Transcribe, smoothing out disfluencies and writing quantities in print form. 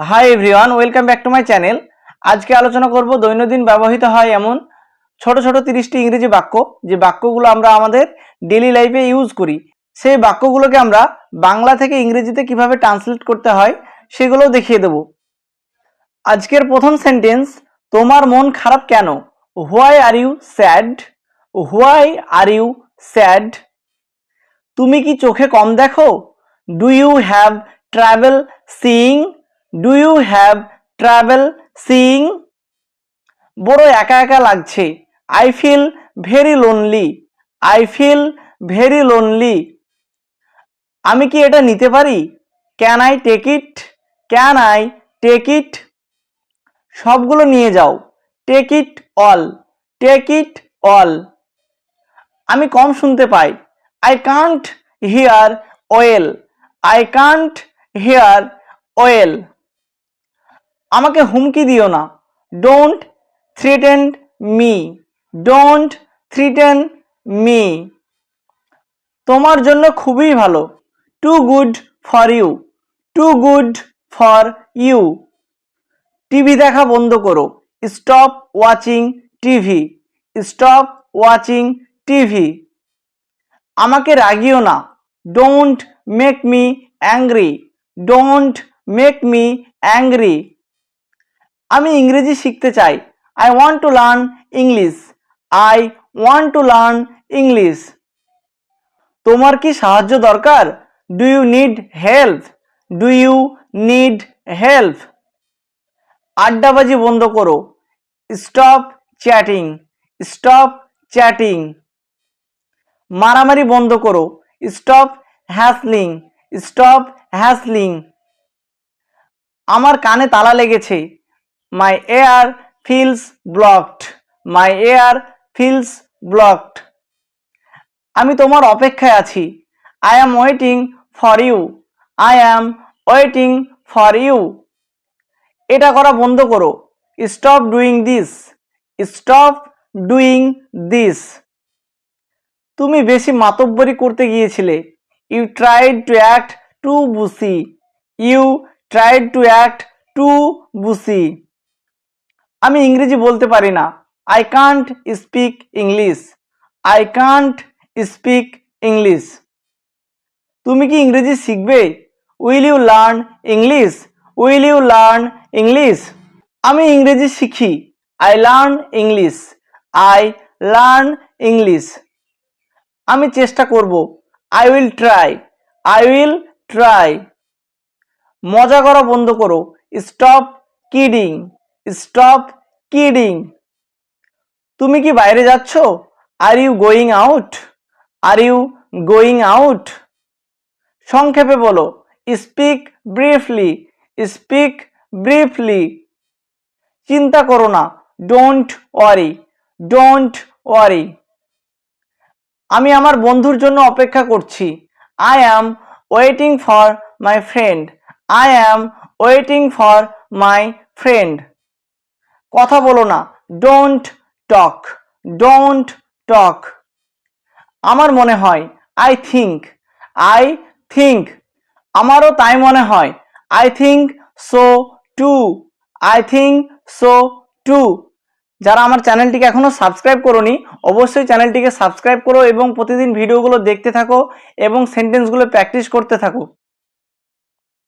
Hi everyone, welcome back to my channel. আজকে আলোচনা করব দৈনন্দিন ব্যবহৃত হয় এমন ছোট ছোট 30টি ইংরেজি বাক্য, যে বাক্যগুলো আমরা আমাদের ডেইলি লাইফে ইউজ করি। সেই বাক্যগুলোকে আমরা বাংলা থেকে ইংরেজিতে কিভাবে ট্রান্সলেট করতে হয় সেগুলো দেখিয়ে দেব। আজকের প্রথম সেন্টেন্স, তোমার মন খারাপ কেন? Why are you sad? Why are you sad? তুমি কি চোখে কম দেখো? Do you have trouble seeing? Do you have trouble seeing? বড় একা একা লাগছে। I feel very lonely. I feel very lonely. আমি কি এটা নিতে পারি? Can I take it? Can I take it? সবগুলো নিয়ে যাও। Take it all. Take it all. আমি কম শুনতে পাই। I can't hear well. I can't hear well. আমাকে হুমকি দিও না। Don't threaten me. Don't threaten me. তোমার জন্য খুবই ভালো। Too good for you. Too good for you. TV দেখা বন্ধ করো। Stop watching TV. Stop watching TV. আমাকে রাগিও না। Don't make me angry. Don't make me angry. আমি ইংরেজি শিখতে চাই। I want to learn English. I want to learn English. তোমার কি সাহায্য দরকার? Do you need help? Do you need help? আড্ডাবাজি বন্ধ করো। Stop chatting. Stop chatting. মারামারি বন্ধ করো। Stop hassling. Stop hassling. আমার কানে তালা লেগেছে। My ear feels blocked. My ear feels blocked. আমি তোমার অপেক্ষায় আছি। I am waiting for you. I am waiting for you. এটা করা বন্ধ করো। Stop doing this. Stop doing this. তুমি বেশি মাতব্বরি করতে গিয়েছিলে। You tried to act too bossy. You tried to act too bossy. আমি ইংরেজি বলতে পারি না। I can't speak English. I can't speak English. তুমি কি ইংরেজি শিখবে? Will you learn English? Will you learn English? আমি ইংরেজি শিখি। I learn English. I learn English. আমি চেষ্টা করব। I will try. I will try. মজা করা বন্ধ করো। Stop kidding. Stop kidding. তুমি কি বাইরে যাচ্ছ? Are you going out? Are you going out? সংক্ষেপে বলো। Speak briefly. Speak briefly. চিন্তা করো না। Don't worry. Don't worry. আমি আমার বন্ধুর জন্য অপেক্ষা করছি। I am waiting for my friend. I am waiting for my friend. কথা বলো না। Don't talk. Don't talk. আমার মনে হয়। I think. I think. আমারও তাই মনে হয়। I think so too. I think so too. যারা আমার চ্যানেলটিকে এখনো সাবস্ক্রাইব করোনি, অবশ্যই চ্যানেলটিকে সাবস্ক্রাইব করো এবং প্রতিদিন ভিডিওগুলো দেখতে থাকো এবং সেন্টেন্সগুলো প্র্যাকটিস করতে থাকো।